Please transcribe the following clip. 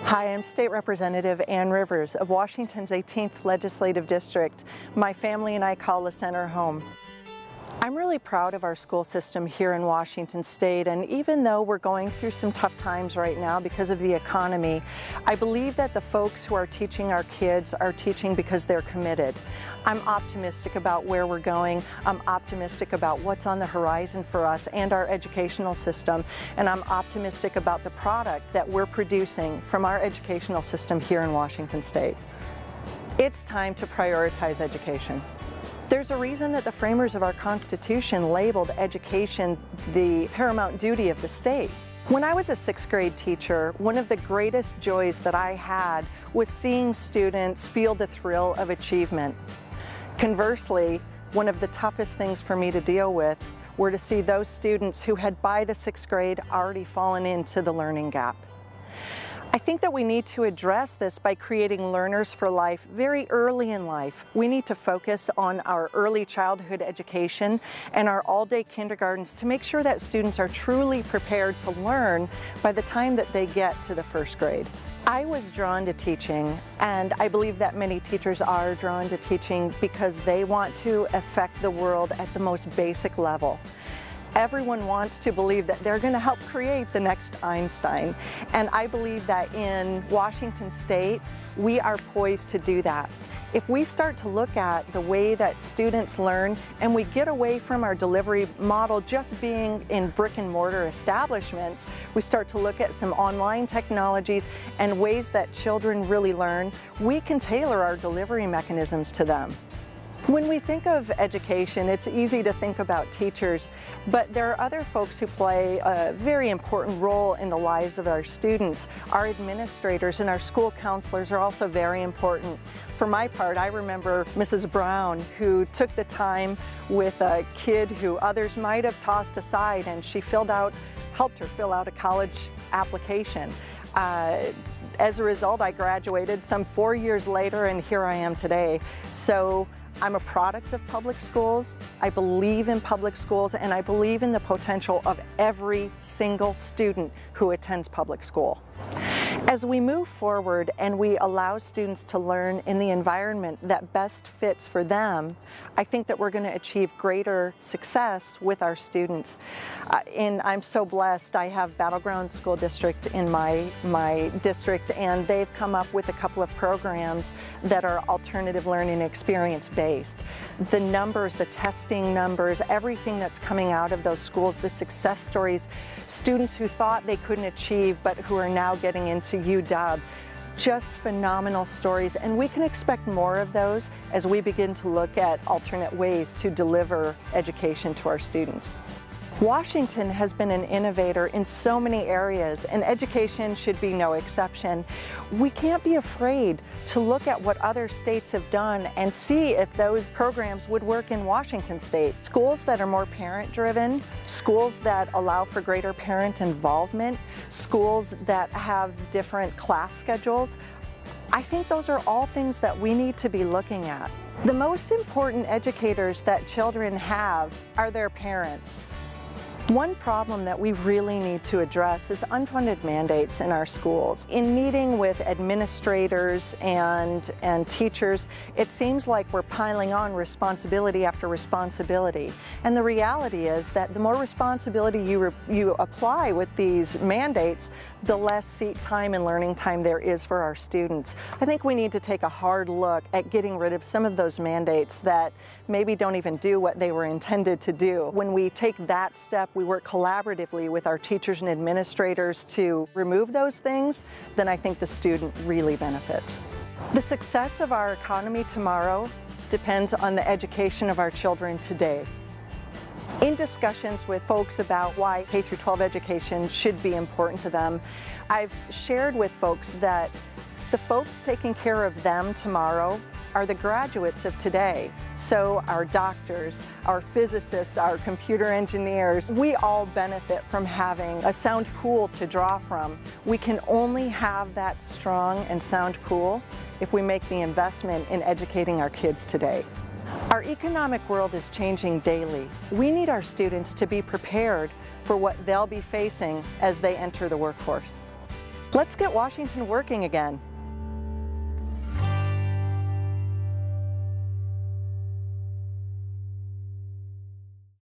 Hi, I'm State Representative Ann Rivers of Washington's 18th Legislative District. My family and I call the center home. I'm really proud of our school system here in Washington State, and even though we're going through some tough times right now because of the economy, I believe that the folks who are teaching our kids are teaching because they're committed. I'm optimistic about where we're going. I'm optimistic about what's on the horizon for us and our educational system, and I'm optimistic about the product that we're producing from our educational system here in Washington State. It's time to prioritize education. There's a reason that the framers of our Constitution labeled education the paramount duty of the state. When I was a sixth grade teacher, one of the greatest joys that I had was seeing students feel the thrill of achievement. Conversely, one of the toughest things for me to deal with were to see those students who had by the sixth grade already fallen into the learning gap. I think that we need to address this by creating learners for life very early in life. We need to focus on our early childhood education and our all-day kindergartens to make sure that students are truly prepared to learn by the time that they get to the first grade. I was drawn to teaching, and I believe that many teachers are drawn to teaching because they want to affect the world at the most basic level. Everyone wants to believe that they're going to help create the next Einstein. And I believe that in Washington State, we are poised to do that. If we start to look at the way that students learn and we get away from our delivery model just being in brick and mortar establishments, we start to look at some online technologies and ways that children really learn, we can tailor our delivery mechanisms to them. When we think of education, it's easy to think about teachers, but there are other folks who play a very important role in the lives of our students. Our administrators and our school counselors are also very important. For my part, I remember Mrs. Brown, who took the time with a kid who others might have tossed aside, and she helped her fill out a college application. As a result, I graduated some 4 years later, and here I am today. So I'm a product of public schools. I believe in public schools, and I believe in the potential of every single student who attends public school. As we move forward and we allow students to learn in the environment that best fits for them, I think that we're going to achieve greater success with our students. I'm so blessed. I have Battleground School District in my district, and they've come up with a couple of programs that are alternative learning experience based. The numbers, the testing numbers, everything that's coming out of those schools, the success stories, students who thought they couldn't achieve but who are now getting into UW, just phenomenal stories, and we can expect more of those as we begin to look at alternate ways to deliver education to our students. Washington has been an innovator in so many areas, and education should be no exception. We can't be afraid to look at what other states have done and see if those programs would work in Washington State. Schools that are more parent-driven, schools that allow for greater parent involvement, schools that have different class schedules, I think those are all things that we need to be looking at. The most important educators that children have are their parents. One problem that we really need to address is unfunded mandates in our schools. In meeting with administrators and teachers, it seems like we're piling on responsibility after responsibility. And the reality is that the more responsibility you apply with these mandates, the less seat time and learning time there is for our students. I think we need to take a hard look at getting rid of some of those mandates that maybe don't even do what they were intended to do. When we take that step, we work collaboratively with our teachers and administrators to remove those things, then I think the student really benefits. The success of our economy tomorrow depends on the education of our children today. In discussions with folks about why K-12 education should be important to them, I've shared with folks that the folks taking care of them tomorrow are the graduates of today. So our doctors, our physicists, our computer engineers, we all benefit from having a sound pool to draw from. We can only have that strong and sound pool if we make the investment in educating our kids today. Our economic world is changing daily. We need our students to be prepared for what they'll be facing as they enter the workforce. Let's get Washington working again.